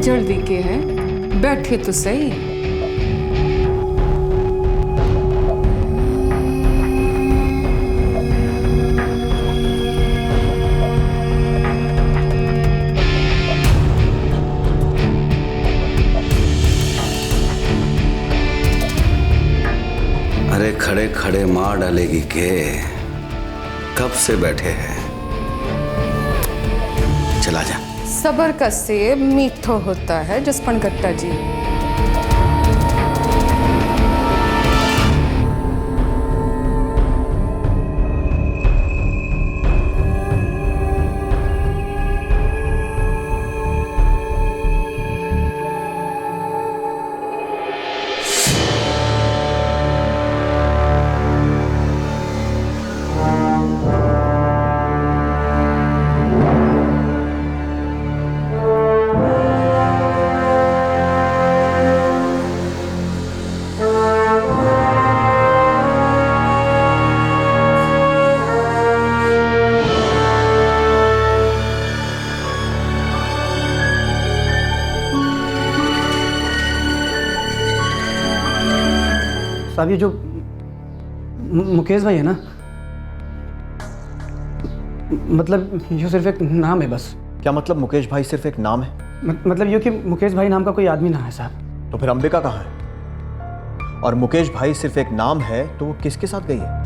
जल्दी के है, बैठे तो सही। अरे खड़े खड़े मार डालेगी के, कब से बैठे हैं, चला जा। सबर का सेब मीठो होता है जसपन गट्टा जी। साहब ये जो मुकेश भाई है ना, मतलब ये सिर्फ एक नाम है बस। क्या मतलब मुकेश भाई सिर्फ एक नाम है? मतलब ये कि मुकेश भाई नाम का कोई आदमी ना है साहब। तो फिर अंबिका कहाँ है? और मुकेश भाई सिर्फ एक नाम है तो वो किसके साथ गई है?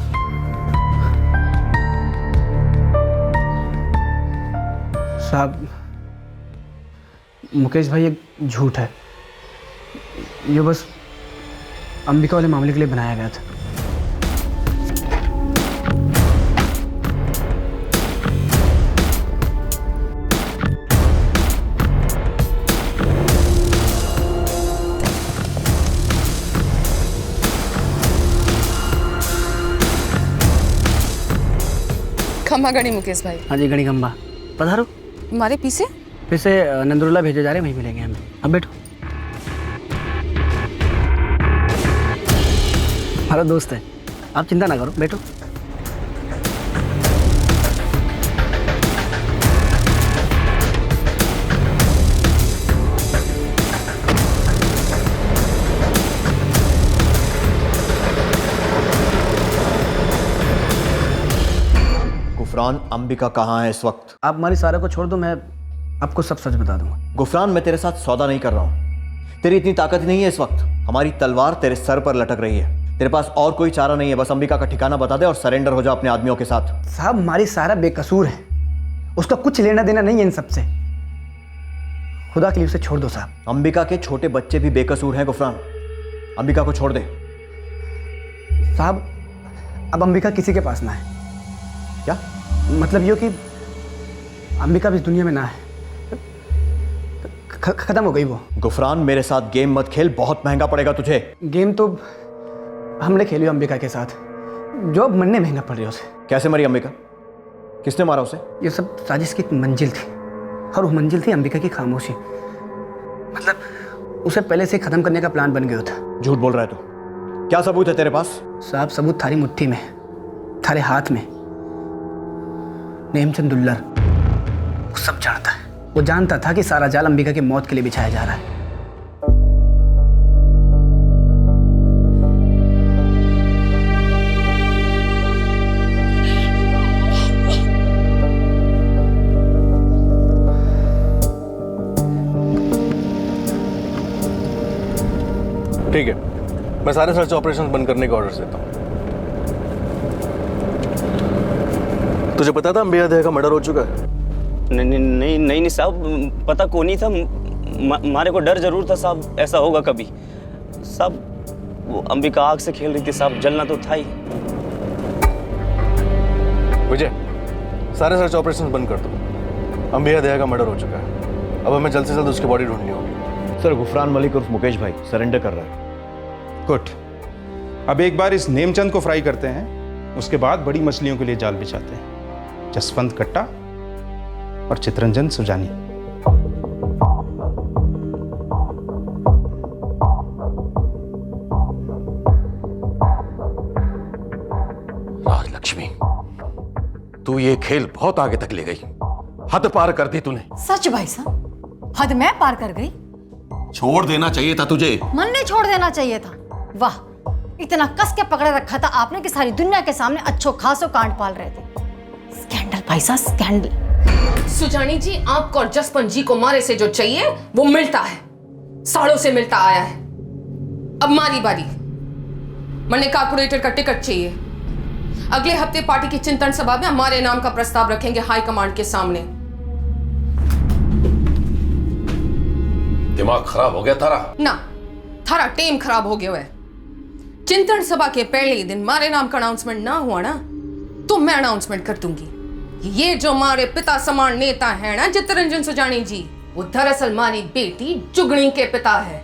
साहब मुकेश भाई एक झूठ है, ये बस अंबिका वाले मामले के लिए बनाया गया था। खम्मा गणी मुकेश भाई। हाँ जी गणी खम्बा, पधारो। हमारे पीछे फिर से नंदुरला भेजे जा रहे हैं, वहीं मिलेंगे हमें। अब बैठो, हमारा दोस्त है, आप चिंता ना करो, बैठो। गुफरान, अंबिका कहाँ है इस वक्त? आप हमारी सारा को छोड़ दो, मैं आपको सब सच बता दूंगा। गुफरान, मैं तेरे साथ सौदा नहीं कर रहा हूँ। तेरी इतनी ताकत नहीं है इस वक्त। हमारी तलवार तेरे सर पर लटक रही है। तेरे पास और कोई चारा नहीं है, बस अंबिका का ठिकाना बता दे और सरेंडर हो जा अपने आदमियों के साथ। साहब हमारी सारा बेकसूर है, उसका कुछ लेना देना नहीं है इन सब से। खुदा के लिए उसे छोड़ दो साहब। अंबिका के छोटे बच्चे भी बेकसूर हैं गुफरान, अंबिका को छोड़ दे। साहब अब अंबिका किसी के पास ना है। क्या मतलब ये कि अंबिका भी इस दुनिया में ना है, खत्म हो गई वो। गुफरान, मेरे साथ गेम मत खेल, बहुत महंगा पड़ेगा तुझे। गेम तो हमने खेली अंबिका के साथ, जो अब मरने महंगा पड़ रही है उसे। कैसे मरी अंबिका? किसने मारा उसे? ये सब साजिश की एक मंजिल थी, और वो मंजिल थी अंबिका की खामोशी। मतलब उसे पहले से खत्म करने का प्लान बन गया था। झूठ बोल रहा है तू, क्या सबूत है तेरे पास? साहब सबूत थारी मुट्ठी में, थारे हाथ में। नेमचंद दुल्लर वो सब जानता है, वो जानता था कि सारा जाल अंबिका की मौत के लिए बिछाया जा रहा है। ठीक है, मैं सारे सर्च ऑपरेशन बंद करने का ऑर्डर देता हूँ। तुझे पता था अंबिका दया का मर्डर हो चुका है? नहीं साहब, पता को नहीं था। मारे को डर जरूर था साहब, ऐसा होगा कभी। साहब वो अंबिका आग से खेल रही थी साहब, जलना तो था ही। विजय, सारे सर्च ऑपरेशन बंद कर दो। अंबिका दया का मर्डर हो चुका है, अब हमें जल्द से जल्द उसकी बॉडी ढूंढनी होगी। सर, गुफरान मलिक उर्फ मुकेश भाई सरेंडर कर रहा है। गुड। अब एक बार इस नेमचंद को फ्राई करते हैं, उसके बाद बड़ी मछलियों के लिए जाल बिछाते हैं। जसवंत कट्टा और चितरंजन सुजानी। राजलक्ष्मी, तू ये खेल बहुत आगे तक ले गई, हद पार कर दी तूने। सच भाई साहब, हद मैं पार कर गई। छोड़ देना चाहिए था तुझे। मन ने छोड़ देना चाहिए था। वाह, इतना कस के पकड़े रखा था आपने कि सारी दुनिया के सामने अच्छो खासो कांड पाल रहे थे। स्कैंडल भाई साहब, स्कैंडल। सुजानी जी, आपको और जसपन जी को मारे से जो चाहिए वो मिलता है, सालों से मिलता आया है। अब मारी बारी। मैंने कारपोरेटर का टिकट चाहिए। अगले हफ्ते पार्टी की चिंतन सभा में हमारे नाम का प्रस्ताव रखेंगे हाई कमांड के सामने। दिमाग खराब हो गया तारा? ना, थारा टेम खराब हो गया है। चिंतन सभा के पहले ही दिन हमारे नाम का अनाउंसमेंट ना हुआ ना, तो मैं अनाउंसमेंट कर दूंगी। ये जो हमारे पिता समान नेता है ना चित्तरंजन सुजानी जी, वो दरअसल हमारी बेटी जुगनी के पिता है।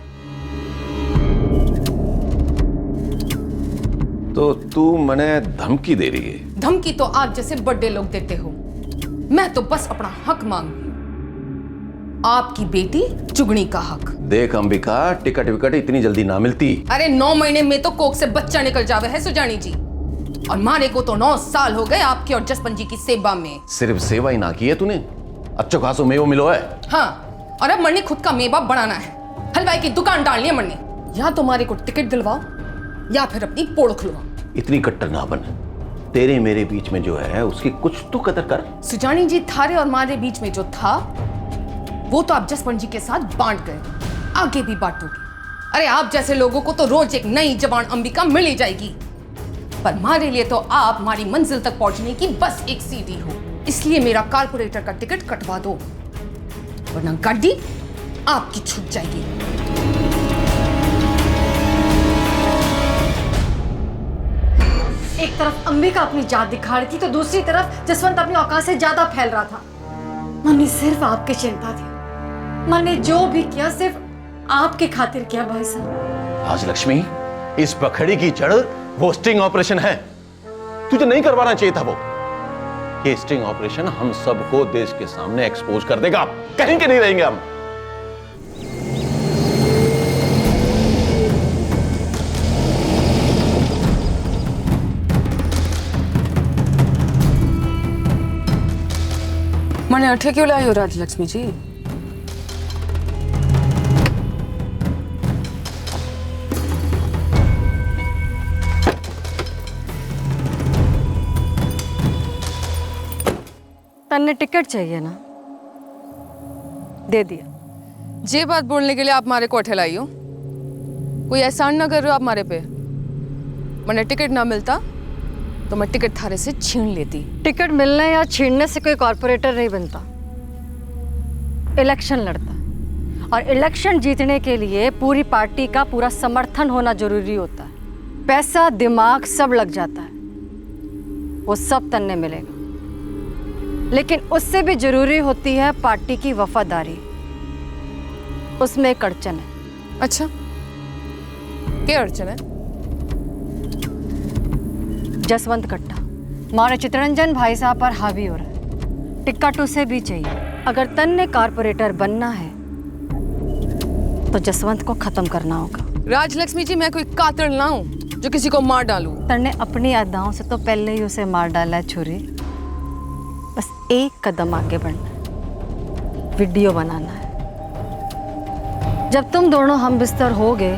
तो तू मने धमकी दे रही है? धमकी तो आप जैसे बड़े लोग देते हो, मैं तो बस अपना हक मांग रही हूं। आपकी बेटी जुगनी का हक। देख अंबिका, टिकट विकट इतनी जल्दी ना मिलती। अरे 9 महीने में तो कोख से बच्चा निकल जावे है सुजानी जी, और मारे को तो 9 साल हो गए आपके और जसपन जी की सेवा में। सिर्फ सेवा ही ना की है तूने, अच्छो खासो मेवो मिलो है। हाँ, और अब मरने खुद का मेवा बढ़ाना है, हलवाई की दुकान डालनी है मरने। या तो हमारे को टिकट दिलवाओ या फिर अपनी पोड़ खुलवाओ। इतनी कट्टर ना बन, तेरे मेरे बीच में जो है उसकी कुछ तो कदर कर। सुजानी जी, थारे और हमारे बीच में जो था वो तो आप जसपन जी के साथ बांट गए, आगे भी बांटोगे। अरे आप जैसे लोगों को तो रोज एक नई जबान अंबिका मिल ही जाएगी, पर हमारे लिए तो आप हमारी मंजिल तक पहुंचने की बस एक सीढ़ी हो। इसलिए मेरा कारपोरेटर का टिकट कटवा दो, वरना गाड़ी आपकी छूट जाएगी। एक तरफ अंबिका अपनी जात दिखा रही थी तो दूसरी तरफ जसवंत अपनी औकात से ज्यादा फैल रहा था। मन ने सिर्फ आपकी चिंता थी, मन ने जो भी किया सिर्फ आपके खातिर किया भाई साहब। राजलक्ष्मी, इस पखड़ी की जड़ वो स्टिंग ऑपरेशन है, तुझे नहीं करवाना चाहिए था। वो ये स्टिंग ऑपरेशन हम सबको देश के सामने एक्सपोज कर देगा, कहीं के नहीं रहेंगे हम। मैंने अठे क्यों लाई हो राजलक्ष्मी जी? तन्ने टिकट चाहिए ना, दे दिया। ये बात बोलने के लिए आप हमारे को अठे लाई हो? कोई एहसान ना कर रहे हो आप हमारे पे। मैंने टिकट ना मिलता तो मैं टिकट थारे से छीन लेती। टिकट मिलने या छीनने से कोई कॉर्पोरेटर नहीं बनता, इलेक्शन लड़ता, और इलेक्शन जीतने के लिए पूरी पार्टी का पूरा समर्थन होना जरूरी होता है। पैसा दिमाग सब लग जाता है, वो सब तन्ने मिलेगा, लेकिन उससे भी जरूरी होती है पार्टी की वफादारी। उसमें एक अड़चन है। अच्छा, क्या अड़चन है? जसवंत कट्टा मारे चित्तरंजन भाई साहब पर हावी हो रहा है, टिकट उसे भी चाहिए। अगर तन्ने कारपोरेटर बनना है तो जसवंत को खत्म करना होगा। राजलक्ष्मी जी, मैं कोई कातिल ना हूं जो किसी को मार डालूं। तन्ने अपनी अदाओं से तो पहले ही उसे मार डाला है छोरी, बस एक कदम आगे बढ़ना है, वीडियो बनाना है। जब तुम दोनों हम बिस्तर होगे,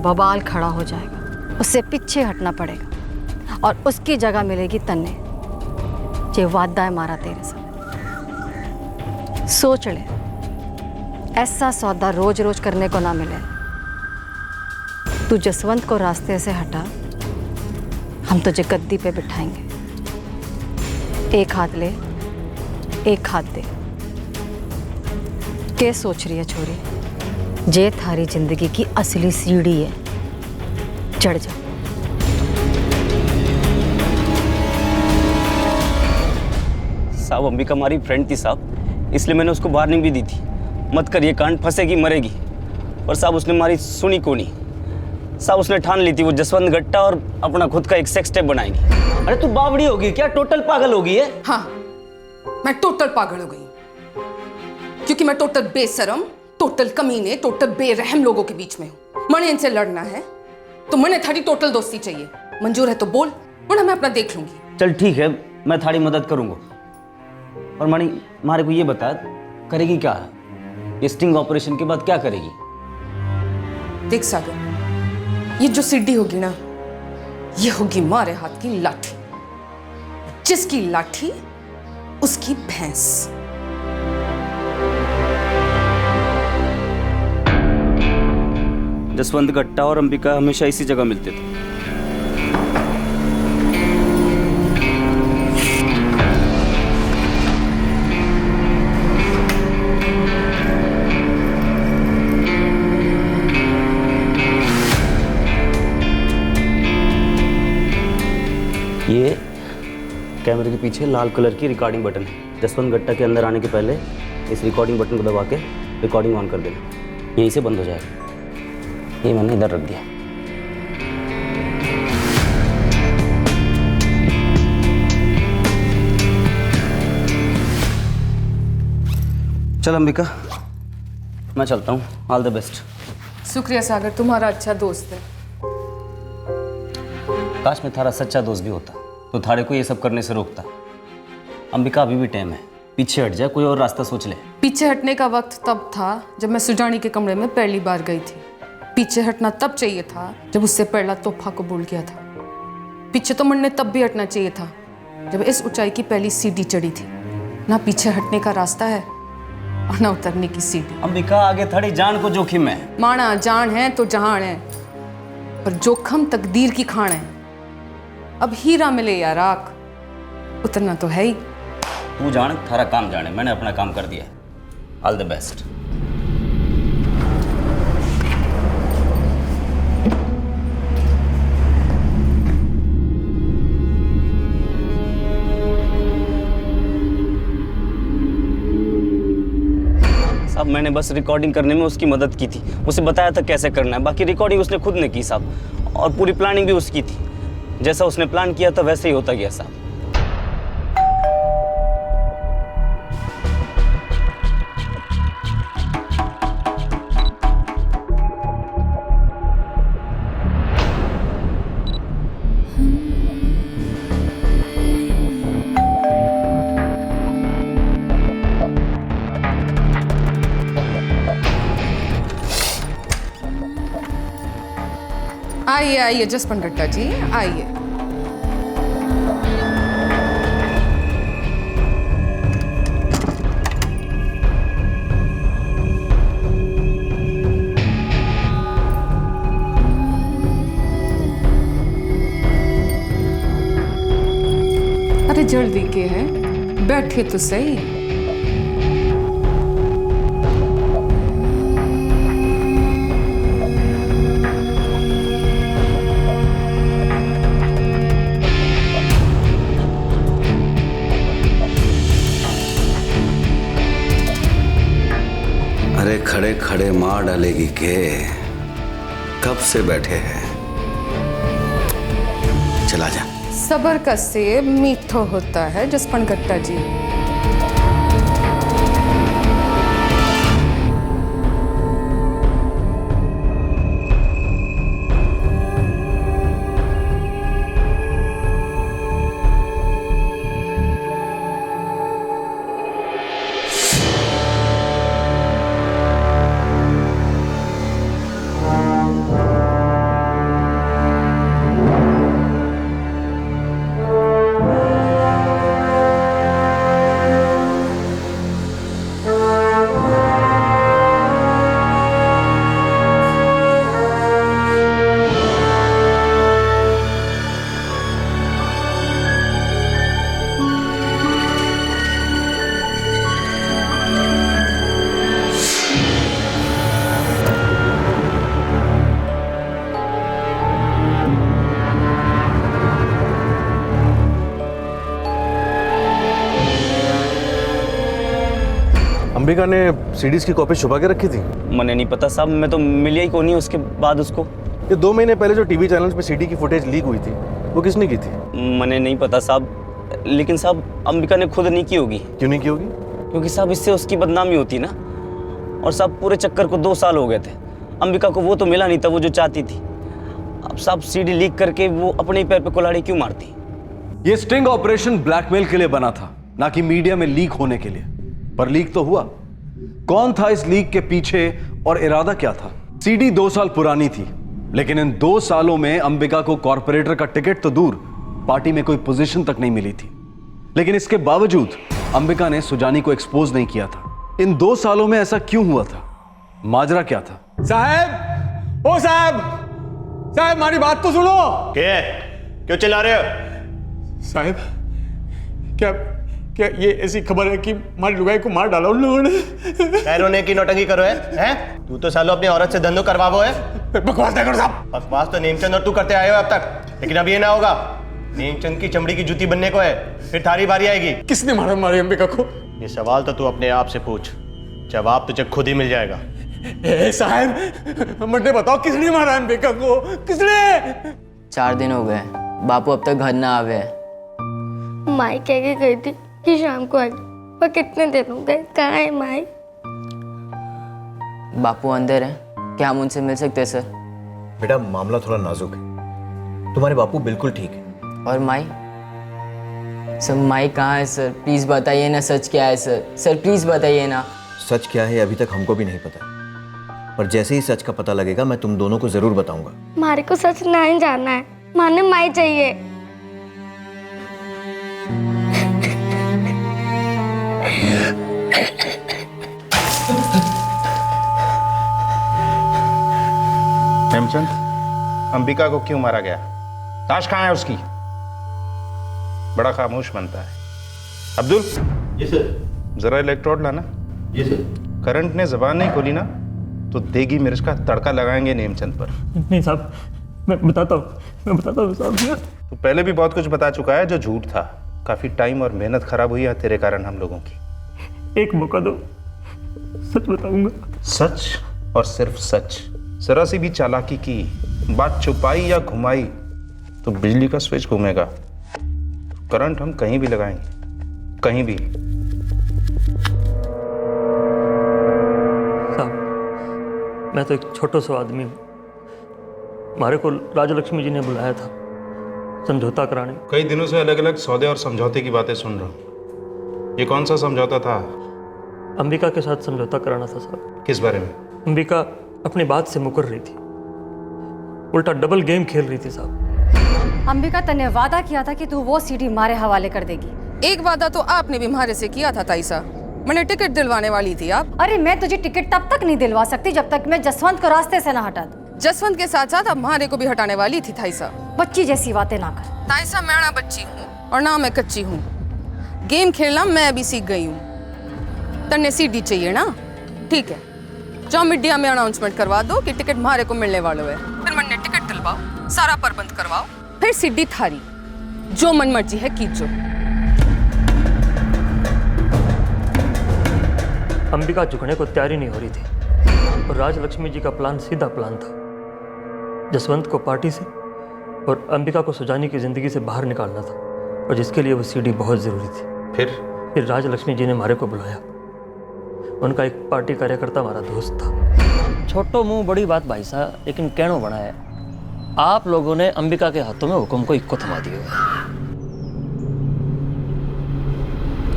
बवाल खड़ा हो जाएगा, उससे पीछे हटना पड़ेगा और उसकी जगह मिलेगी तन्ने, जे वादा है मारा तेरे साथ। सोच ले, ऐसा सौदा रोज रोज करने को ना मिले। तू जसवंत को रास्ते से हटा, हम तुझे गद्दी पे बिठाएंगे। एक हाथ ले, एक हाथ दे। क्या सोच रही है छोरी? जे थारी जिंदगी की असली सीढ़ी है, चढ़ जा। साहब, अंबिका हमारी फ्रेंड थी साहब, इसलिए मैंने उसको वार्निंग भी दी थी, मत कर ये कांड, फंसेगी मरेगी। पर साहब उसने हमारी सुनी को नहीं। साहब उसने ठान ली थी वो जसवंत गट्टा और अपना खुद का एक सेक्स टेप बनाएंगी। अरे तू बावड़ी होगी क्या? टोटल पागल होगी है? हाँ, मैं टोटल पागल हो गई, क्योंकि मैं टोटल बेशरम, टोटल कमीने, टोटल बेरहम लोगों के बीच में हूँ। मैंने इनसे लड़ना है तो मैंने थारी टोटल दोस्ती चाहिए। मंजूर है तो बोल, वरना मैं अपना देख लूंगी। चल ठीक है, मैं थारी मदद करूंगा। और मानी, हमारे को ये बता, करेगी क्या? ये स्टिंग ऑपरेशन के बाद क्या करेगी? देख सागर, ये जो सीढ़ी होगी ना, ये होगी मारे हाथ की लाठी। जिसकी लाठी उसकी भैंस। जसवंत गट्टा और अंबिका हमेशा इसी जगह मिलते थे। ये कैमरे के पीछे लाल कलर की रिकॉर्डिंग बटन है। जसवंत गट्टा के अंदर आने के पहले इस रिकॉर्डिंग बटन को दबा के रिकॉर्डिंग ऑन कर देना, यहीं से बंद हो जाएगा। ये मैंने इधर रख दिया। चल अंबिका, मैं चलता हूँ। All the best. शुक्रिया सागर, तुम्हारा अच्छा दोस्त है। काश मैं थारा सच्चा दोस्त भी होता तो थारे को ये सब करने से रोकता। अंबिका अभी भी टाइम है, पीछे हट जाए, कोई और रास्ता सोच ले। पीछे हटने का वक्त तब था जब मैं सुजानी के कमरे में पहली बार गई थी। पीछे हटना तब चाहिए था जब उससे पहला तोहफा कबूल किया था। पीछे तो मुड़ने तब भी हटना चाहिए था जब इस ऊंचाई की पहली सीढ़ी चढ़ी थी। ना पीछे हटने का रास्ता है और ना उतरने की सीढ़ी। अंबिका, आगे थोड़ी जान को जोखिम है। माना जान है तो जहान है, पर जोखम तकदीर की खान है। अब हीरा मिले या राख, उतरना तो है ही। तू जान, थारा काम जाने, मैंने अपना काम कर दिया है। All the best. साहब, मैंने बस रिकॉर्डिंग करने में उसकी मदद की थी, उसे बताया था कैसे करना है। बाकी रिकॉर्डिंग उसने खुद ने की साहब, और पूरी प्लानिंग भी उसकी थी। जैसा उसने प्लान किया था वैसे ही होता गया साहब। आइए आइए जसवंत गट्टा जी, आइए। अरे जल्दी के है, बैठे तो सही। अरे खड़े खड़े मार डालेगी के, कब से बैठे हैं? चला जा। सबर का सेब मीठो होता है जसवंत गट्टा जी। अंबिका ने सीडीज की कॉपी छुपा के रखी थी। मैंने नहीं पता साहब, मैं तो मिलिया ही को नहीं उसके बाद उसको। ये 2 महीने पहले जो टीवी चैनल्स पे सीडी की फुटेज लीक हुई थी, वो किसने की थी? मैंने नहीं पता साहब, लेकिन साहब अंबिका ने खुद नहीं की होगी। क्यों नहीं की होगी? क्योंकि साहब इससे उसकी बदनामी होती ना। और साहब पूरे चक्कर को 2 साल हो गए थे। अंबिका को वो तो मिला नहीं था वो जो चाहती थी। अब साहब सीडी लीक करके वो अपने ही पैर पे कुल्हाड़ी क्यों मारती? ये स्टिंग ऑपरेशन ब्लैकमेल के लिए बना था, ना कि मीडिया में लीक होने के लिए। पर लीक तो हुआ। कौन था इस लीक के पीछे और इरादा क्या था? सीडी 2 साल पुरानी थी, लेकिन इन 2 सालों में अंबिका को कॉर्पोरेटर का टिकट तो दूर, पार्टी में कोई पोजीशन तक नहीं मिली थी। लेकिन इसके बावजूद अंबिका ने सुजानी को एक्सपोज नहीं किया था। इन 2 सालों में ऐसा क्यों हुआ था? माजरा क्या था? साहब, ओ साहब, साहब हमारी बात तो सुनो। क्या क्यों चिल्ला रहे हो? साहब, क्या क्या ये ऐसी खबर है कि हमारी लुगाई को मार डाला उन लोगों ने? रोने की नौटंकी करो है? तू तो सालों अपनी औरत से धंधो करवावो है। बकवास ना करो साहब। बकवास तो नेमचंद और तू करते आए हो अब तक, लेकिन अब ये ना होगा। नेमचंद की चमड़ी की जूती बनने को है, फिर थारी बारी आएगी। किसने मारा हमारी अंबिका को? ये सवाल तो तू अपने आप से पूछ, जवाब तुझे खुद ही मिल जाएगा। ए साहब, मुझे बताओ किसने मारा अंबिका को? किसने? 4 दिन हो गए, बापू अब तक घर ना आवे। माई कह के गई थी कि शाम को आएगी, पर कितने दिन हो गए, कहाँ है माई? बापू अंदर है, क्या हम उनसे मिल सकते हैं सर? बेटा मामला थोड़ा नाजुक है, तुम्हारे बापू बिल्कुल ठीक है। और माई? सर माई कहाँ है सर? प्लीज बताइए ना, सच क्या है सर? सर प्लीज बताइए ना। सच क्या है अभी तक हमको भी नहीं पता, पर जैसे ही सच का पता लगेगा मैं तुम दोनों को जरूर बताऊंगा। मारे को सच नहीं जानना है, माने माई चाहिए। हेमचंद, अंबिका को क्यों मारा गया? लाश कहाँ है उसकी? बड़ा खामोश बनता है। अब्दुल, जी सर। जरा इलेक्ट्रोड लाना। जी सर। करंट ने जबान नहीं खोली ना तो देगी मिर्च का तड़का लगाएंगे नेमचंद पर। नहीं साहब, मैं बताता हूँ साहब। तो पहले भी बहुत कुछ बता चुका है जो झूठ था। काफी टाइम और मेहनत खराब हुई है तेरे कारण हम लोगों की। एक मौका दो, सच बताऊंगा। सच और सिर्फ सच। जरा सी भी चालाकी की, बात छुपाई या घुमाई तो बिजली का स्विच घूमेगा। करंट हम कहीं भी लगाएंगे, कहीं भी। साहब, मैं तो एक छोटा सा आदमी हूँ। हमारे को राजलक्ष्मी जी ने बुलाया था समझौता कराने। कई दिनों से अलग अलग सौदे और समझौते की बातें सुन रहा हूँ। ये कौन सा समझौता था? अंबिका के साथ समझौता कराना था साहब। किस बारे में? अंबिका अपनी बात से मुकर रही थी, उल्टा डबल गेम खेल रही थी साहब। अंबिका तने वादा किया था कि तू वो सीडी हमारे हवाले कर देगी। एक वादा तो आपने भी हमारे से किया था ताईसा, मैंने टिकट दिलवाने वाली थी आप। अरे मैं तुझे टिकट तब तक नहीं दिलवा सकती जब तक मैं जसवंत को रास्ते से ना हटा दूं। जसवंत के साथ साथ अब हमारे को भी हटाने वाली थी ताईसा। बच्ची जैसी बातें ना कर। ताईसा मैं ना बच्ची हूँ और ना मैं कच्ची हूँ। गेम खेलना मैं भी सीख गई हूँ। तन्ने सीडी चाहिए ना? ठीक है, जाओ मीडिया में अनाउंसमेंट करवा दो कि टिकट हमारे को मिलने वालों है। फिर मैंने टिकट दिलवाओ, सारा प्रबंध करवाओ, फिर सीडी थारी, जो मन मर्जी है कीजो। अंबिका झुकने को तैयारी नहीं हो रही थी और राजलक्ष्मी जी का प्लान सीधा प्लान था, जसवंत को पार्टी से और अंबिका को सुजानी की जिंदगी से बाहर निकालना था, और जिसके लिए वो सीडी बहुत जरूरी थी। फिर राजलक्ष्मी जी ने हमारे को बुलाया। उनका एक पार्टी कार्यकर्ता हमारा दोस्त था। छोटो मुंह बड़ी बात भाई साहब, लेकिन कहनो बड़ा है। आप लोगों ने अंबिका के हाथों में हुक्म को इक्को थमा दिया।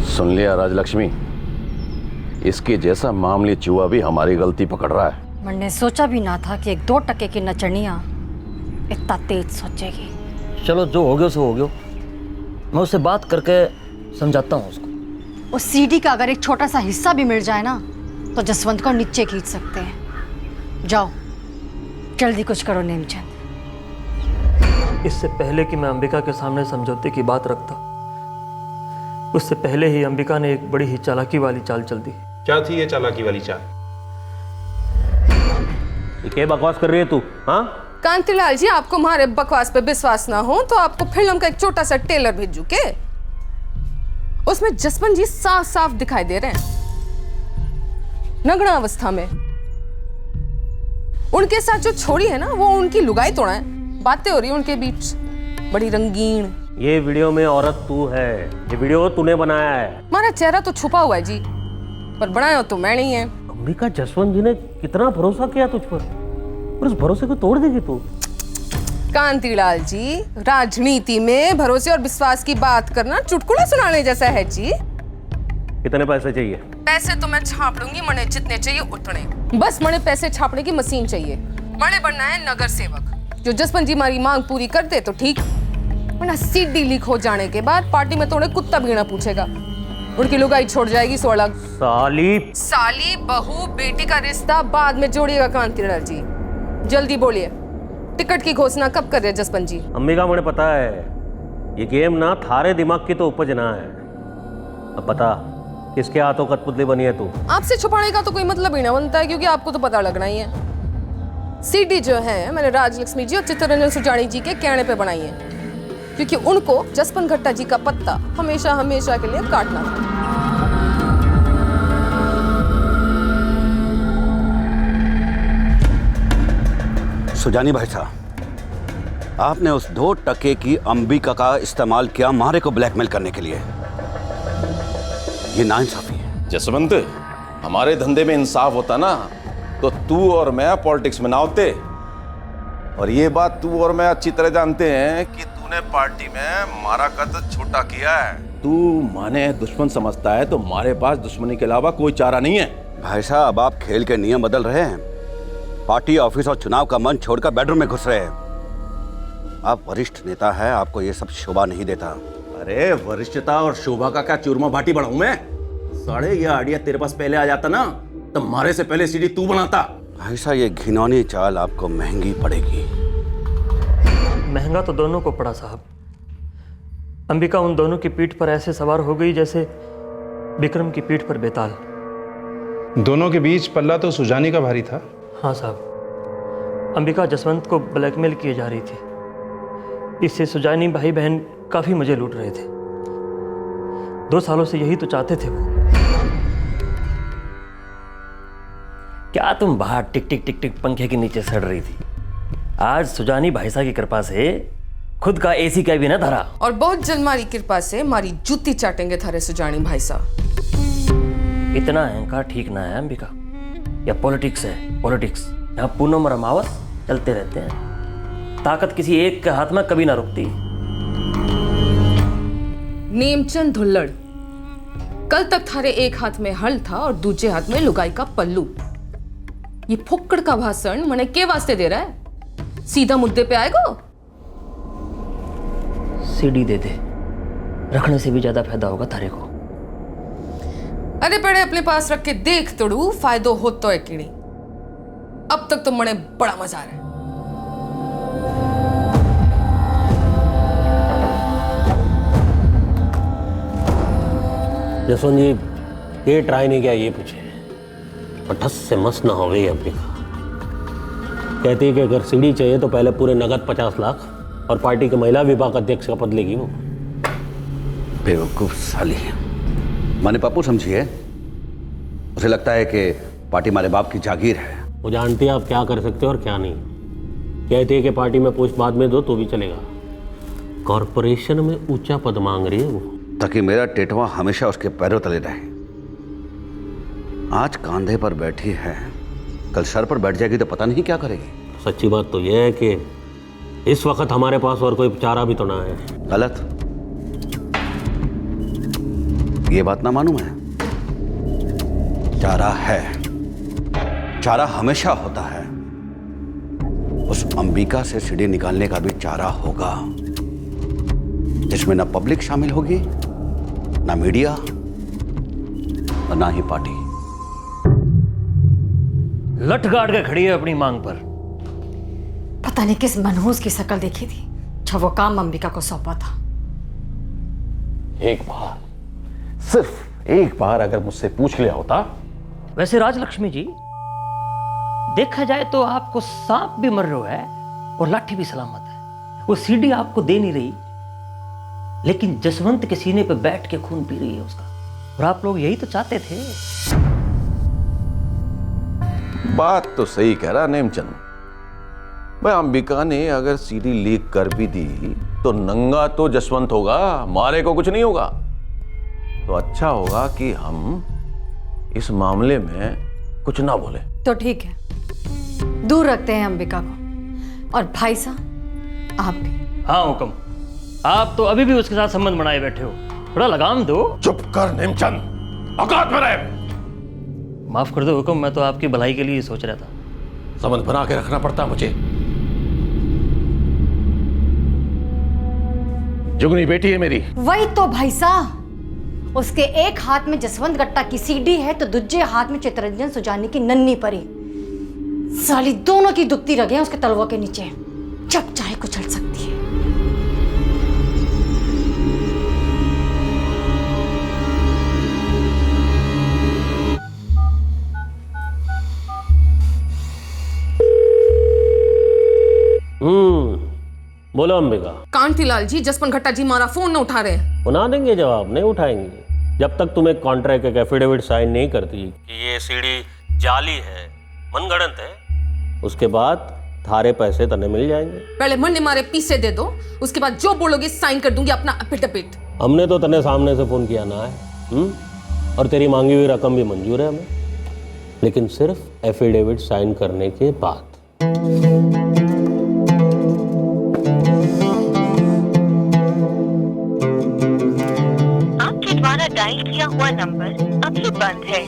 सुन लिया राजलक्ष्मी, इसके जैसा मामले चुआ भी हमारी गलती पकड़ रहा है। मैंने सोचा भी ना था कि एक 2 टके की नचनिया इतना तेज सोचेगी। चलो जो हो गया सो हो गया, मैं उससे बात करके समझाता हूँ उसको। उस सीडी का अगर एक छोटा सा हिस्सा भी मिल जाए ना तो जसवंत को नीचे खींच सकते हैं। जाओ जल्दी कुछ करो नेमचंद। इससे पहले कि मैं अंबिका के सामने समझौते की बात रखता, उससे पहले ही अंबिका ने एक बड़ी ही चालाकी वाली चाल चल दी। क्या थी ये चालाकी वाली चाल? क्या बकवास कर रही है तू? हाँ कांतिलाल जी, आपको हमारे बकवास पे विश्वास ना हो तो आपको फिल्म का एक छोटा सा ट्रेलर भेजू के। उसमें जसवंत जी साफ साफ दिखाई दे रहे हैं नग्न अवस्था में। उनके साथ जो छोड़ी है ना, वो उनकी लुगाई तोड़ा है। बातें हो रही है उनके बीच बड़ी रंगीन। ये वीडियो में औरत तू है, ये वीडियो तूने बनाया है। हमारा चेहरा तो छुपा हुआ है जी, पर बनाया तो मैं नहीं है। अंबिका, जसवंत जी ने कितना भरोसा किया तुझ पर, और उस भरोसे को तोड़ देगी तू। कांतिलाल जी, राजनीति में भरोसे और विश्वास की बात करना चुटकुला सुनाने जैसा है जी। कितने पैसे चाहिए? पैसे तो मैं छाप लूंगी, मने जितने चाहिए उतने। बस मने पैसे छापने की मशीन चाहिए। मने बनना है नगर सेवक। जो जसवंत जी हमारी मांग पूरी कर दे तो ठीक, वरना सीडी लीक हो जाने के बाद पार्टी में तो उन्हें कुत्ता भीना पूछेगा। उनकी लुगाई छोड़ जाएगी 16। साली बहू बेटी का रिश्ता बाद में जोड़िएगा कांति जी। जल्दी बोलिए, टिकट की घोषणा कब कर रहे हैं जसवंत जी? अंबिका, मुझे पता है ये गेम ना थारे दिमाग की तो उपज ना है। अब बता, किसके हाथों कठपुतली बनी है तू? आपसे छुपाने का तो कोई मतलब ही ना बनता है, क्योंकि आपको तो पता लगना ही है। सीडी जो है मैंने राजलक्ष्मी जी और चित्तरंजन सुजानी जी के कहने पे बनाई है, क्योंकि उनको जसवंत घट्टा जी का पत्ता हमेशा हमेशा के लिए काटना था। सुजानी भाई साहब, आपने उस 2 टके की अंबिका का इस्तेमाल किया मारे को ब्लैकमेल करने के लिए। ये नाइंसाफी है। जसवंत, हमारे धंधे में इंसाफ होता ना तो तू और मैं पॉलिटिक्स में ना होते। और ये बात तू और मैं अच्छी तरह जानते हैं कि तूने पार्टी में मारा कद छोटा किया है। तू माने दुश्मन समझता है तो हमारे पास दुश्मनी के अलावा कोई चारा नहीं है। भाई साहब, आप खेल के नियम बदल रहे हैं। पार्टी ऑफिस और चुनाव का मंच छोड़कर बेडरूम में घुस रहे हैं। आप वरिष्ठ नेता हैं, आपको ये सब शोभा नहीं देता। अरे वरिष्ठता और शोभा का क्या चूरमा भाटी बढ़ाऊं मैं? साढ़े ये आइडिया तेरे पास पहले आ जाता ना तो मारे से पहले सीडी तू बनाता। ऐसा ये घिनौनी चाल आपको महंगी पड़ेगी। महंगा तो दोनों को पड़ा साहब। अंबिका उन दोनों की पीठ पर ऐसे सवार हो गई जैसे विक्रम की पीठ पर बेताल। दोनों के बीच पल्ला तो सुजानी का भारी था। हाँ साहब, अंबिका जसवंत को ब्लैकमेल किए जा रही थी। इससे सुजानी भाई बहन काफी मजे लूट रहे थे। 2 सालों से यही तो चाहते थे वो। क्या तुम बाहर टिक टिक टिक टिक पंखे के नीचे सड़ रही थी? आज सुजानी भाई साहब की कृपा से खुद का एसी का भी ना धरा। और बहुत जल्द हमारी कृपा से हमारी जूती चाटेंगे थारे सुजानी भाई साहब। इतना अहंकार ठीक ना है अंबिका। या पॉलिटिक्स है पॉलिटिक्स, यहाँ पूनम और अमावस चलते रहते हैं। ताकत किसी एक के हाथ में कभी ना रुकती। नेमचंद धुल्लड़, कल तक थारे एक हाथ में हल था और दूसरे हाथ में लुगाई का पल्लू। ये फुक्कड़ का भाषण मने के वास्ते दे रहा है? सीधा मुद्दे पे आएगा। सीडी दे दे, रखने से भी ज्यादा फायदा होगा थारे को। अरे पड़े अपने पास रख के देख तोड़ू, फायदो हो तो है कीड़ी। अब तक तो मने बड़ा मजा आ रहा है। जसवंत जी, ये ट्राई नहीं किया ये पूछे और ठस से मस ना हो गई अंबिका। कहती है कि अगर सीडी चाहिए तो पहले पूरे नगद 50 लाख और पार्टी के महिला विभाग अध्यक्ष का पद लेगी वो। बेवकूफ साली है। माने पापू समझिए, उसे लगता है कि पार्टी हमारे बाप की जागीर है। वो जानती है आप क्या कर सकते हो और क्या नहीं। कहती है कि पार्टी में पोस्ट बाद में दो तो भी चलेगा। कॉरपोरेशन में ऊंचा पद मांग रही है वो, ताकि मेरा टेटवा हमेशा उसके पैरों तले रहे। आज कंधे पर बैठी है, कल सर पर बैठ जाएगी तो पता नहीं क्या करेगी। सच्ची बात तो यह है कि इस वक्त हमारे पास और कोई चारा भी तो ना है। गलत, ये बात ना मानूं मैं। चारा है, चारा हमेशा होता है। उस अंबिका से सीढ़ी निकालने का भी चारा होगा, जिसमें ना पब्लिक शामिल होगी, ना मीडिया और ना ही पार्टी। लठ गाड़ के खड़ी है अपनी मांग पर। पता नहीं किस मनहूस की शक्ल देखी थी जब वो काम अंबिका को सौंपा था। एक बार, सिर्फ एक बार अगर मुझसे पूछ लिया होता। वैसे राजलक्ष्मी जी, देखा जाए तो आपको सांप भी मर रहा है और लाठी भी सलामत है। वो सीढ़ी आपको दे नहीं रही, लेकिन जसवंत के सीने पे बैठ के खून पी रही है उसका। और आप लोग यही तो चाहते थे। बात तो सही कह रहा नेमचंद। भाई अंबिका ने अगर सीडी लीक कर भी दी तो नंगा तो जसवंत होगा, मारे को कुछ नहीं होगा। तो अच्छा होगा कि हम इस मामले में कुछ ना बोले। तो ठीक है, दूर रखते हैं अंबिका को। और भाई साहब आप भी। हाँ हुक्म, आप तो अभी भी उसके साथ संबंध बनाए बैठे हो, थोड़ा लगाम दो। चुप कर नेमचंद, औकात में रहे। माफ कर दो हुक्म, मैं तो आपकी भलाई के लिए ही सोच रहा था। संबंध बना के रखना पड़ता मुझे। जुगनी बेटी है मेरी। वही तो भाई साहब, उसके एक हाथ में जसवंत गट्टा की सीडी है तो दूसरे हाथ में चितरंजन सुजानी की नन्ही परी। साली दोनों की दुखती रगे उसके तलवों के नीचे, जब चाहे कुचल सकती है। बोलो अंबिका। कांतिलाल जी, जसवंत गट्टा जी हमारा फोन न उठा रहे हैं। सुना देंगे जवाब, नहीं उठाएंगे जब तक तुम एक कॉन्ट्रैक्ट एक एफिडेविट साइन नहीं करती कि ये सीडी जाली है, मनगढ़ंत है, उसके बाद थारे पैसे तने मिल जाएंगे। पहले मन ने मारे पीसे दे दो, उसके बाद जो बोलोगे साइन कर दूंगी अपना एफिडेविट। हमने तो तने सामने से फोन किया ना है, और तेरी मांगी हुई रकम भी मंजूर है हमें, लेकिन सिर्फ एफिडेविट साइन करने के बाद। आपके द्वारा डायल किया हुआ नंबर अभी बंद है।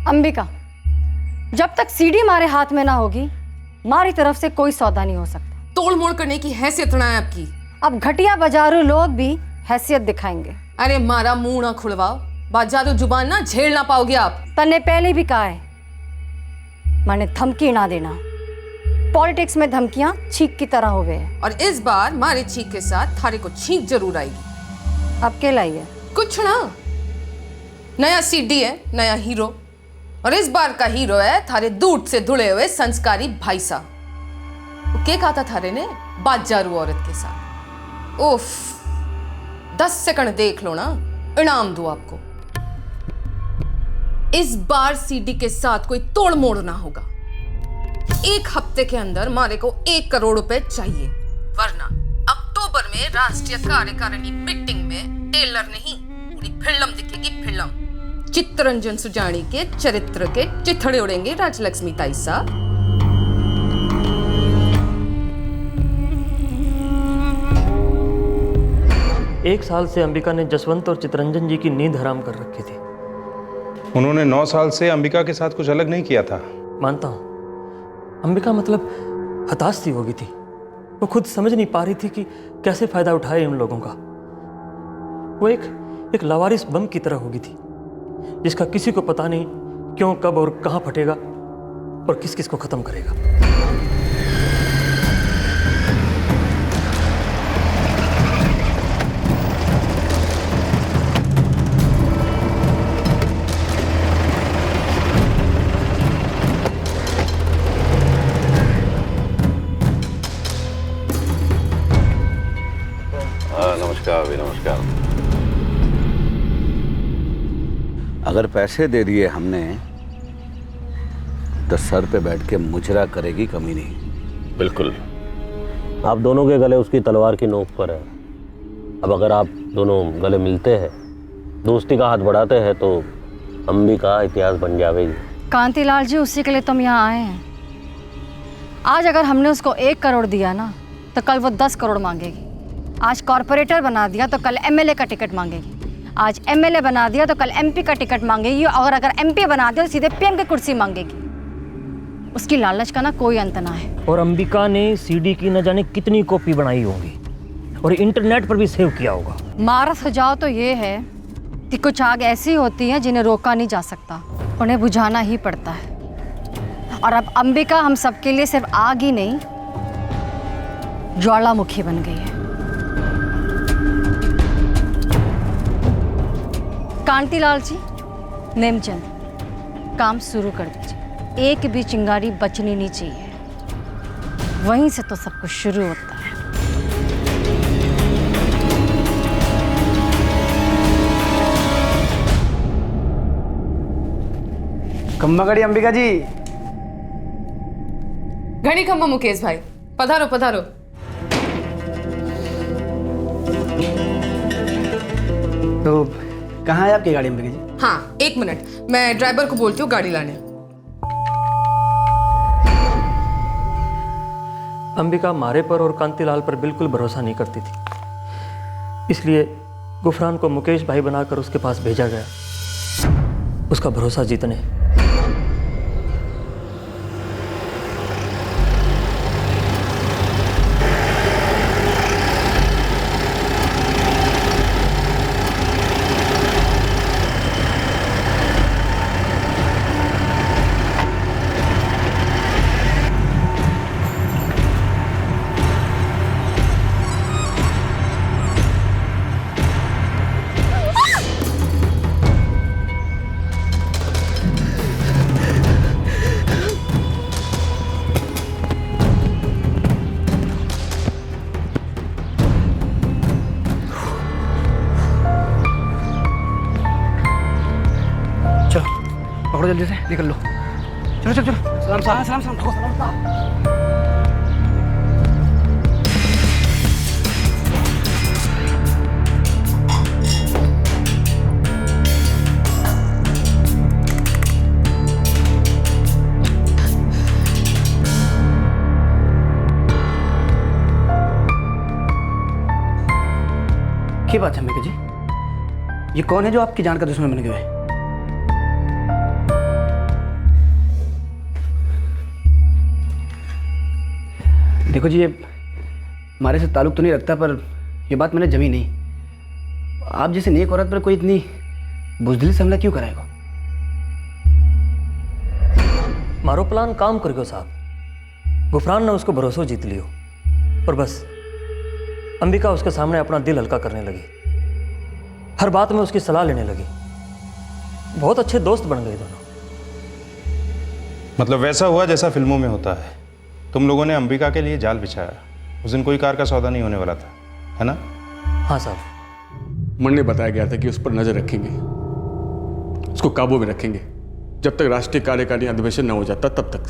अंबिका, जब तक सीडी हमारे हाथ में ना होगी, हमारी तरफ से कोई सौदा नहीं हो सकता। तोड़ मोड़ करने की हैसियत ना है आपकी। अब घटिया बाजारू लोग भी हैसियत दिखाएंगे। अरे मारा मुंह ना खुलवाओ, बाजारू जुबान ना झेल ना पाओगे आप। तन्ने पहले भी कहा है, मैंने धमकी ना देना। पॉलिटिक्स में धमकियां छींक की तरह हो गए हैं। और इस बार मारे छींक के साथ थारे को छींक जरूर आएगी। अब क्या लाई है? कुछ ना, नया सीडी है, नया हीरो, और इस बार का हीरो है थारे दूध से धुले हुए संस्कारी भाई साहब। क्या कहा था थारे ने? बाजारू औरत के साथ। उफ, 10 सेकंड देख लो ना, इनाम दो आपको। इस बार सीडी के साथ कोई तोड़ मोड़ ना होगा। 1 हफ्ते के अंदर मारे को 1 करोड़ रुपए चाहिए, वरना अक्टूबर में राष्ट्रीय कार्यकारिणी मीटिंग में टेलर नहीं पूरी फिल्म दिखेगी। फिल्म चित्तरंजन सुजानी के चरित्र के चिथड़े उड़ेंगे राजलक्ष्मी ताई साहब। एक साल से अंबिका ने जसवंत और चितरंजन जी की नींद हराम कर रखी थी। उन्होंने 9 साल से अंबिका के साथ कुछ अलग नहीं किया था। मानता हूं, अंबिका मतलब हताश सी हो गई थी। वो खुद समझ नहीं पा रही थी कि कैसे फायदा उठाए उन लोगों का। वो एक लावारिस बम की तरह हो गई थी, जिसका किसी को पता नहीं क्यों, कब और कहां फटेगा और किस किस को खत्म करेगा। नमस्कार भी नमस्कार। अगर पैसे दे दिए हमने तो सर पे बैठ के मुजरा करेगी कमी नहीं। बिल्कुल, आप दोनों के गले उसकी तलवार की नोक पर है। अब अगर आप दोनों गले मिलते हैं, दोस्ती का हाथ बढ़ाते हैं, तो अंबिका इतिहास बन जाएगी। कांतिलाल जी, उसी के लिए तुम यहाँ आए हैं। आज अगर हमने उसको 1 करोड़ दिया ना, तो कल वो 10 करोड़ मांगेगी। आज कॉर्पोरेटर बना दिया तो कल एमएलए का टिकट मांगेगी। आज एमएलए बना दिया तो कल एमपी का टिकट मांगेगी, और अगर एमपी बना दिया तो सीधे पीएम की कुर्सी मांगेगी। उसकी लालच का ना कोई अंत ना है। और अंबिका ने सीडी की न जाने कितनी कॉपी बनाई होगी और इंटरनेट पर भी सेव किया होगा। हमारा सुझाव तो ये है कि कुछ आग ऐसी होती है जिन्हें रोका नहीं जा सकता, उन्हें बुझाना ही पड़ता है। और अब अंबिका हम सबके लिए सिर्फ आग ही नहीं, ज्वालामुखी बन गई है। कांतिलाल जी, नेमचंद, काम शुरू कर दीजिए। एक भी चिंगारी बचनी नहीं चाहिए। वहीं से तो सब कुछ शुरू होता है। खम्बा गड़ी अंबिका जी। घड़ी खम्बा मुकेश भाई, पधारो पधारो। तो कहाँ है आपकी गाड़ी अंबिका जी? हाँ, 1 मिनट, मैं ड्राइवर को बोलती हूँ गाड़ी लाने। अंबिका मारे पर और कांतिलाल पर बिल्कुल भरोसा नहीं करती थी, इसलिए गुफरान को मुकेश भाई बनाकर उसके पास भेजा गया, उसका भरोसा जीतने। पकड़ो जल्दी से, निकल लो। चलो चलो चलो। सलाम साहब, सलाम सलाम सलाम साहब। क्या बात है अंबिका जी? ये कौन है जो आपकी जान का दुश्मन बन गए? देखो जी, ये हमारे से ताल्लुक तो नहीं रखता, पर ये बात मैंने जमी नहीं। आप जैसे नेक औरत पर कोई इतनी बुज़दिली से हमला क्यों कराएगा? मारो प्लान काम कर गयो साहब। गुफरान ने उसको भरोसा जीत लियो, और बस अंबिका उसके सामने अपना दिल हल्का करने लगी, हर बात में उसकी सलाह लेने लगी। बहुत अच्छे दोस्त बन गए दोनों। मतलब वैसा हुआ जैसा फिल्मों में होता है। तुम लोगों ने अंबिका के लिए जाल बिछाया। उस दिन कोई कार का सौदा नहीं होने वाला था, है ना? हाँ साहब। मन ने बताया गया था कि उस पर नजर रखेंगे, उसको काबू में रखेंगे जब तक राष्ट्रीय कार्यकारिणी अधिवेशन न हो जाता, तब तक।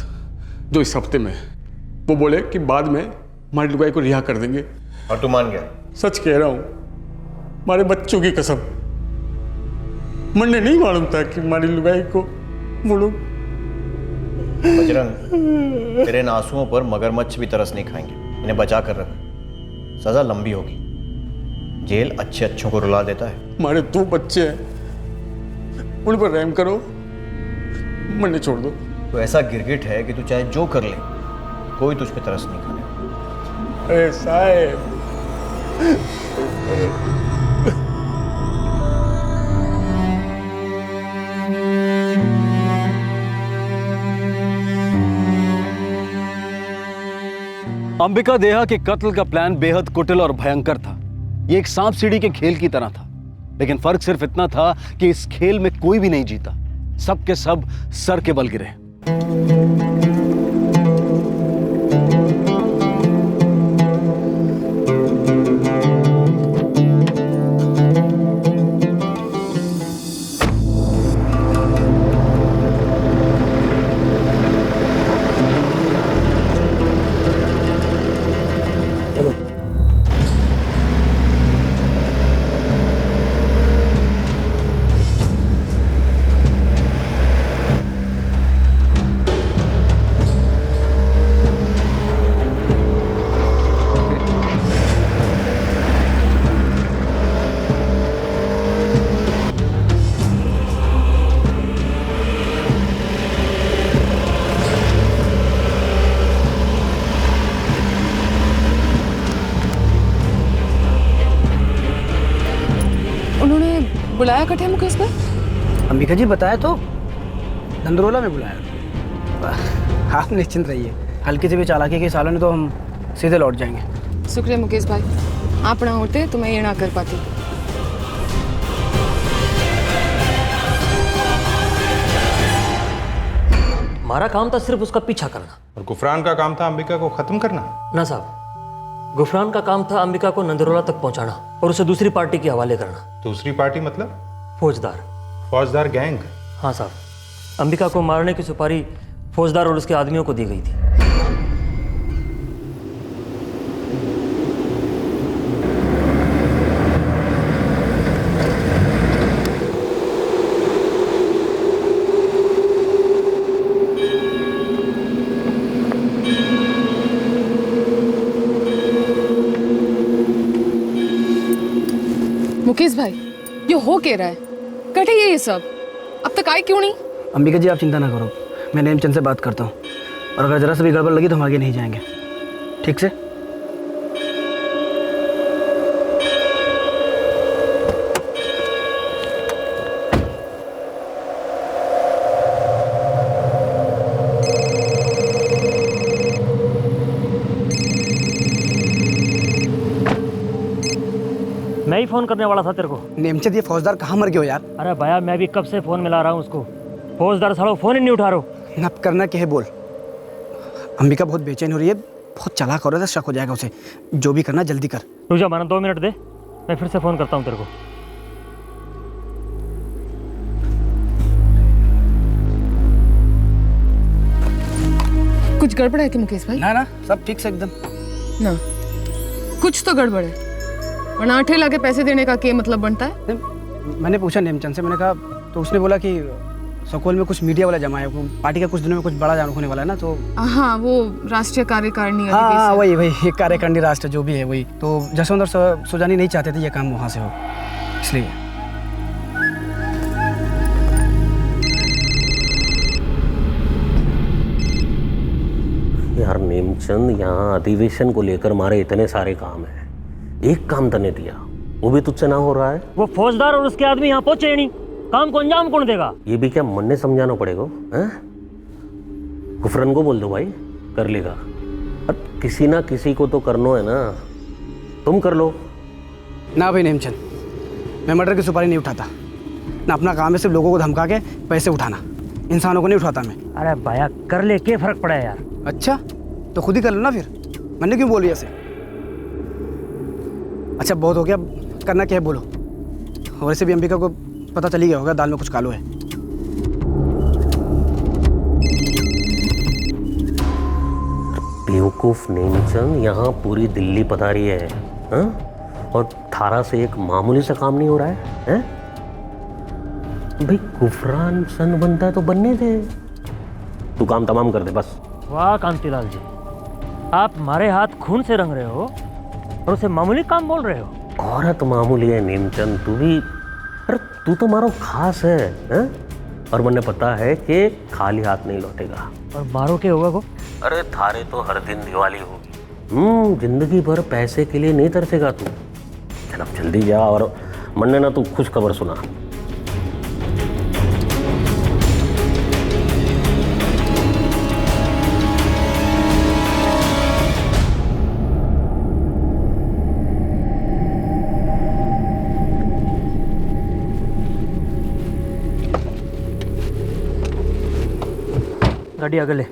जो इस हफ्ते में वो बोले कि बाद में हमारी लुगाई को रिहा कर देंगे। और तू मान गया? सच कह रहा हूं, हमारे बच्चों की कसम। मन ने नहीं मालूम था कि हमारी लुगाई को वो लोग। बजरंग, तेरे इन आंसुओं पर मगरमच्छ भी तरस नहीं खाएंगे। इन्हें बचा कर रख, सजा लंबी होगी। जेल अच्छे अच्छों को रुला देता है। हमारे 2 बच्चे हैं, उन पर रहम करो, मन ने छोड़ दो। तो ऐसा गिरगिट है कि तू चाहे जो कर ले, कोई तुझ पे तरस नहीं खाने। अरे साहब, अंबिका देहा के कत्ल का प्लान बेहद कुटिल और भयंकर था। ये एक सांप सीढ़ी के खेल की तरह था, लेकिन फर्क सिर्फ इतना था कि इस खेल में कोई भी नहीं जीता, सब के सब सर के बल गिरे। बुलाया कटे मुकेश भाई? अंबिका जी बताया तो, नंदरोला में बुलाया। आप निश्चिंत रहिए, हल्की से भी चालाकी के सालों ने तो हम सीधे लौट जाएंगे। शुक्रिया मुकेश भाई, आप ना होते तो मैं ये ना कर पाती। हमारा काम था सिर्फ उसका पीछा करना, और गुफरान का काम था अंबिका को खत्म करना। ना साहब, गुफरान का काम था अंबिका को नंदरोला तक पहुंचाना और उसे दूसरी पार्टी के हवाले करना। दूसरी पार्टी मतलब? फौजदार गैंग? हाँ साहब, अंबिका को मारने की सुपारी फौजदार और उसके आदमियों को दी गई थी। भाई, ये हो क्या रहा है? कटे ये सब अब तक आए क्यों नहीं? अंबिका जी आप चिंता ना करो, मैं नेमचंद से बात करता हूँ और अगर ज़रा सा भी गड़बड़ लगी तो हम आगे नहीं जाएंगे, ठीक से? मैं ही फोन करने वाला था तेरे को। नेमचंद ये फौजदार कहाँ मर गए हो यार? अरे भैया मैं भी कब से फोन मिला रहा हूँ उसको, फौजदार सालों फोन ही नहीं उठा रहा। नप करना क्या है बोल। अंबिका बहुत बेचैन हो रही है, बहुत चालाक हो रहा है, शक हो जाएगा उसे। जो भी करना जल्दी कर। रुक जा माना, 2 मिनट दे, मैं फिर से फोन करता हूँ तेरे को। कुछ गड़बड़ है कि मुकेश भाई? ना ना सब ठीक से एकदम। ना कुछ तो गड़बड़ है, वरना आठे लाके पैसे देने का क्या मतलब बनता है? मैंने पूछा नेमचंद से, मैंने कहा तो उसने बोला कि सकौल में कुछ मीडिया वाला जमा है, पार्टी का कुछ दिनों में कुछ बड़ा जान होने वाला है ना, तो हाँ वो राष्ट्रीय कार्यकारिणी। हाँ वही कार्यकारिणी राष्ट्र जो भी है वही, तो जसवंत और सुजानी नहीं चाहते थे ये काम वहाँ से हो, इसलिए। यार नेमचंद, यहाँ अधिवेशन को लेकर हमारे इतने सारे काम हैं, एक काम तने दिया वो भी तुझसे ना हो रहा है। वो फौजदार और उसके आदमी यहाँ पहुंचे नहीं, काम को अंजाम कौन देगा? ये भी क्या मन ने समझाना पड़ेगा? गुफरन को बोल दो भाई, कर लेगा। अब किसी ना किसी को तो करना है ना, तुम कर लो ना। भाई नेमचंद, मैं मर्डर की सुपारी नहीं उठाता ना, अपना काम है सिर्फ लोगों को धमका के पैसे उठाना, इंसानों को नहीं उठाता मैं। अरे भैया कर ले, क्या फर्क पड़ा है यार? अच्छा तो खुद ही कर लो ना फिर, मैंने क्यों बोली ऐसे? अच्छा बहुत हो गया, करना क्या है बोलो। और ऐसे भी अंबिका को पता चली गया होगा दाल में कुछ कालो है। बेवकूफ नेमचंद, यहाँ पूरी दिल्ली पधारी है, हा? और थारा से एक मामूली सा काम नहीं हो रहा है? भाई गुफरान सन बनता है तो बनने दे, तू काम तमाम कर दे बस। वाह कांतिलाल जी, आप हमारे हाथ खून से रंग रहे हो और उसे मामूली काम बोल रहे हो। औरत मामूली है नेमचंद, तू भी, अरे तू तो मारो खास है? और मुझे पता है कि खाली हाथ नहीं लौटेगा। और मारो क्या होगा को? अरे थारे तो हर दिन दिवाली होगी, जिंदगी भर पैसे के लिए नहीं तरसेगा तू। चल अब जल्दी जा, और मन ने ना तू खुश खबर सुना। गाड़ी आगे ले।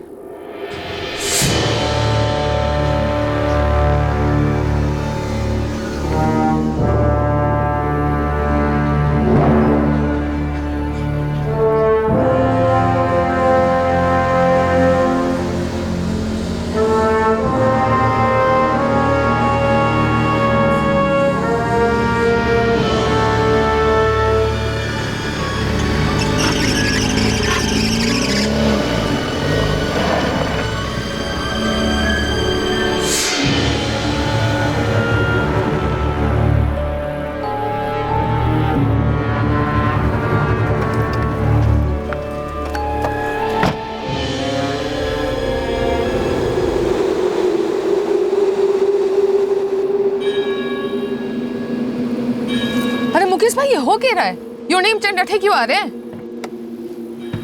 मुकेश भाई ये हो क्या रहा है? यो नेमचंद अठे क्यों आ रहे हैं?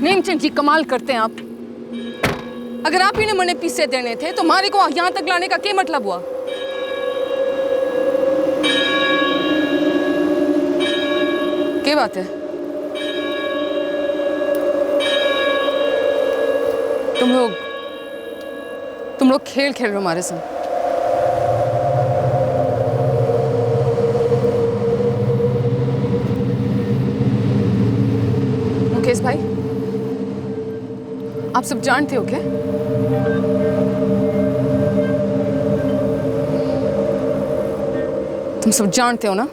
नेमचंद जी कमाल करते हैं आप। अगर आप ही ने मने पीसे देने थे तो हमारे को यहाँ तक लाने का क्या मतलब हुआ? क्या बात है? तुम लोग खेल खेल रहे हो हमारे संग। मुकेश भाई, आप सब जानते हो क्या? तुम सब जानते हो ना?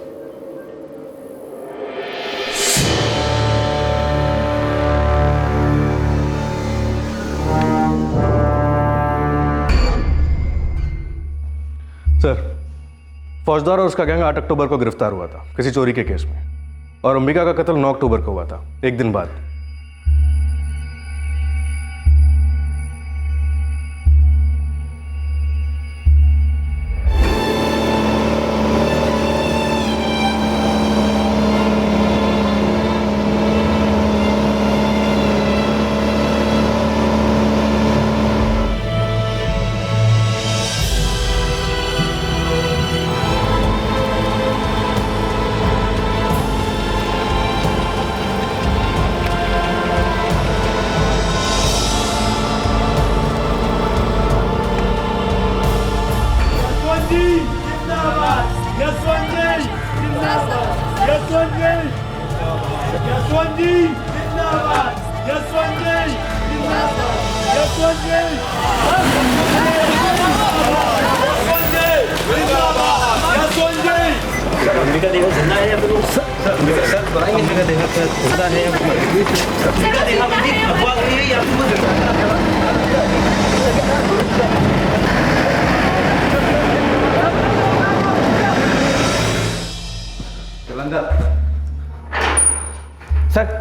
सर, फौजदार और उसका गैंग 8 अक्टूबर को गिरफ्तार हुआ था किसी चोरी के केस में, और अंबिका का कत्ल 9 अक्टूबर को हुआ था, एक दिन बाद।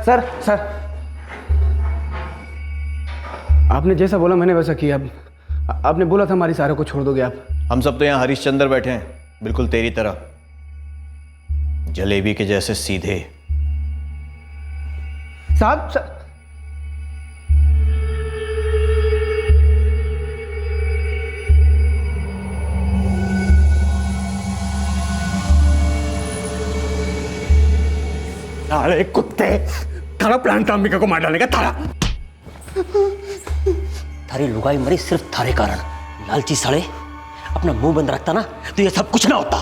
सर आपने जैसा बोला मैंने वैसा किया। आपने बोला था हमारी सारों को छोड़ दोगे आप। हम सब तो यहाँ हरिश्चंद्र बैठे हैं, बिल्कुल तेरी तरह, जलेबी के जैसे सीधे। साहब अरे कुत्ते, थारा प्लान था अंबिका को मार डालने का। थारा थारी लुगाई मरी सिर्फ थारे कारण। लालची साले, अपना मुंह बंद रखता ना तो ये सब कुछ ना होता।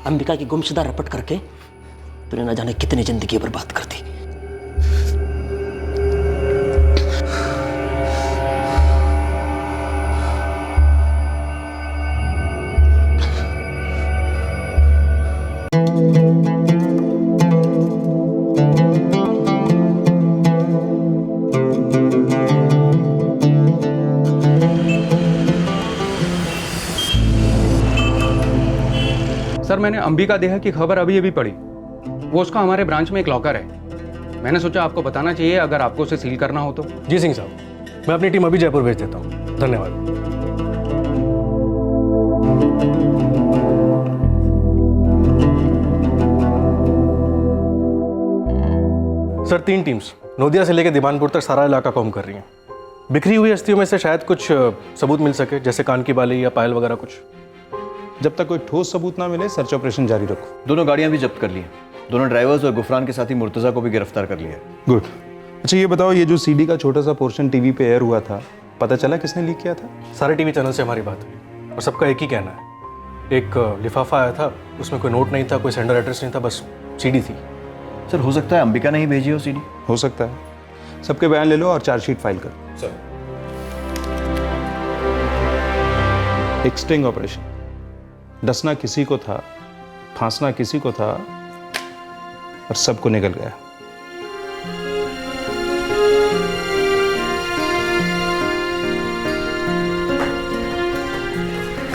अंबिका की गुमशुदा रपट करके तूने न जाने कितनी जिंदगी बर्बाद कर दी। सर, मैंने अंबिका देहा की खबर अभी अभी पढ़ी। वो उसका हमारे ब्रांच में एक लॉकर है। मैंने सोचा आपको बताना चाहिए अगर आपको उसे सील करना हो तो। जी सिंह साहब, मैं अपनी टीम अभी जयपुर भेज देता हूँ। धन्यवाद। सर, 3 टीम्स नोदिया से लेकर दीवानपुर तक सारा इलाका कॉम कर रही हैं। बिखरी हुई अस्थियों में से शायद कुछ सबूत मिल सके, जैसे कान की बाली या पायल वगैरह कुछ। जब तक कोई ठोस सबूत ना मिले सर्च ऑपरेशन जारी रखो। दोनों गाड़ियां भी जब्त कर ली हैं। दोनों ड्राइवर्स और गुफरान के साथी मुर्तजा को भी गिरफ्तार कर लिया है। गुड। अच्छा, ये बताओ, ये जो सीडी का छोटा सा पोर्शन टीवी पे एयर हुआ था, पता चला किसने लीक किया था? सारे टीवी चैनल से हमारी बात हुई और सबका एक ही कहना है। एक लिफाफा आया था, उसमें कोई नोट नहीं था, कोई सेंडर एड्रेस नहीं था, बस सीडी थी। सर, हो सकता है अंबिका ने ही भेजी हो सीडी। हो सकता है। सबके बयान ले लो और चार्जशीट फाइल करो। सर, एक स्टिंग ऑपरेशन। डसना किसी को था, फांसना किसी को था, और सबको निकल गया।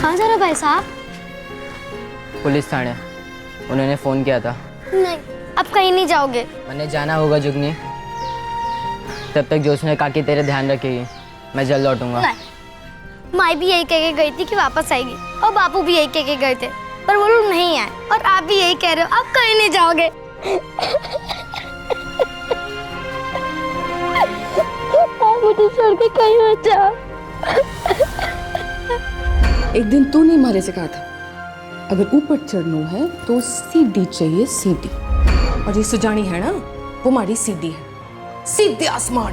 कहाँ जा रहे हो भाई साहब? पुलिस थाने। उन्होंने फ़ोन किया था। नहीं, अब कहीं नहीं जाओगे। मैंने जाना होगा जुगनी। तब तक जोशना काकी तेरे ध्यान रखेगी। मैं जल्द लौटूंगा। नहीं, माई भी यही कह के गई थी कि वापस आएगी, और बापू भी यही कह के गए थे, पर वो लोग नहीं आए, और आप भी यही कह रहे हो, आप कहीं नहीं जाओगे। आप मुझे छोड़ के कहीं मत जाओ। एक दिन तूने मारे से कहा था, अगर ऊपर चढ़ना है तो सीढ़ी चाहिए, सीढ़ी। और ये सुजानी है ना, वो हमारी सीढ़ी है, सीधे आसमान।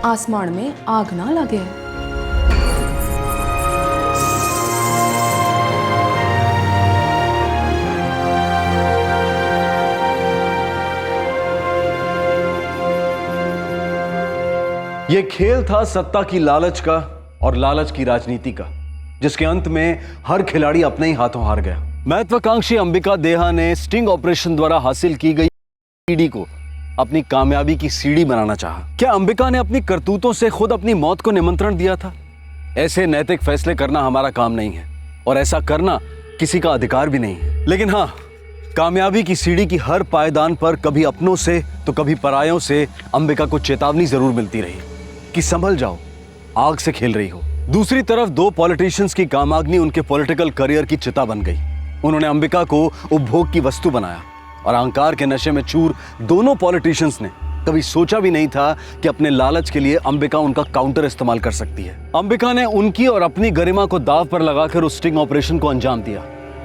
आसमान में आग ना लगे। यह खेल था सत्ता की लालच का और लालच की राजनीति का, जिसके अंत में हर खिलाड़ी अपने ही हाथों हार गया। महत्वाकांक्षी अंबिका देहा ने स्टिंग ऑपरेशन द्वारा हासिल की गई सीढ़ी को अपनी कामयाबी की सीढ़ी बनाना चाहा। क्या अंबिका ने अपनी करतूतों से खुद अपनी मौत को निमंत्रण दिया था? ऐसे नैतिक फैसले करना हमारा काम नहीं है, और ऐसा करना किसी का अधिकार भी नहीं है। लेकिन हाँ, कामयाबी की सीढ़ी की हर पायदान पर कभी अपनों से तो कभी परायों से अंबिका को चेतावनी जरूर मिलती रही कि संभल जाओ, आग से खेल रही हो। दूसरी तरफ दो पॉलिटिशियंस की कामाग्नि उनके पॉलिटिकल करियर की चिता बन गई। उन्होंने अंबिका को उपभोग की वस्तु बनाया और अहंकार के नशे में चूर दोनों पॉलिटिशियंस ने कभी सोचा भी नहीं था कि अपने लालच के लिए अंबिका उनका काउंटर इस्तेमाल कर सकती है। अंबिका ने उनकी और अपनी गरिमा को दांव पर लगाकर उस स्टिंग ऑपरेशन को अंजाम दिया।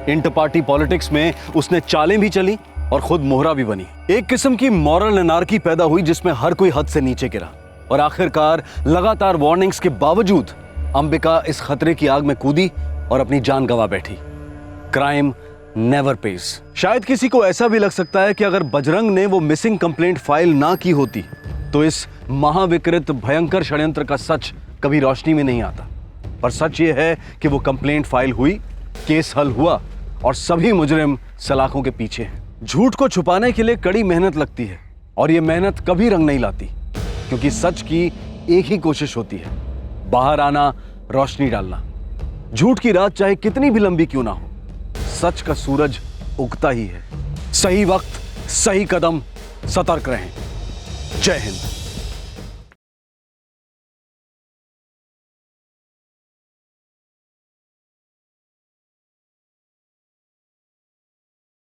इंटर पार्टी पॉलिटिक्स में उसने चालें भी चली और खुद मोहरा भी बनी। एक किस्म की मॉरल एनार्की पैदा हुई जिसमें हर कोई हद से नीचे गिरा और आखिरकार लगातार वार्निंग्स के बावजूद अंबिका इस खतरे की आग में कूदी और अपनी जान गंवा बैठी। Crime never page. शायद किसी को ऐसा भी लग सकता है कि अगर बजरंग ने वो मिसिंग कंप्लेंट फाइल ना की होती तो इस महाविकृत भयंकर षड्यंत्र का सच कभी रोशनी में नहीं आता। पर सच ये है कि वो कंप्लेंट फाइल हुई, केस हल हुआ और सभी मुजरिम सलाखों के पीछे हैं। झूठ को छुपाने के लिए कड़ी मेहनत लगती है और ये मेहनत कभी रंग नहीं लाती, क्योंकि सच की एक ही कोशिश होती है, बाहर आना, रोशनी डालना। झूठ की रात चाहे कितनी भी लंबी क्यों ना हो, सच का सूरज उगता ही है। सही वक्त, सही कदम, सतर्क रहें। जय हिंद।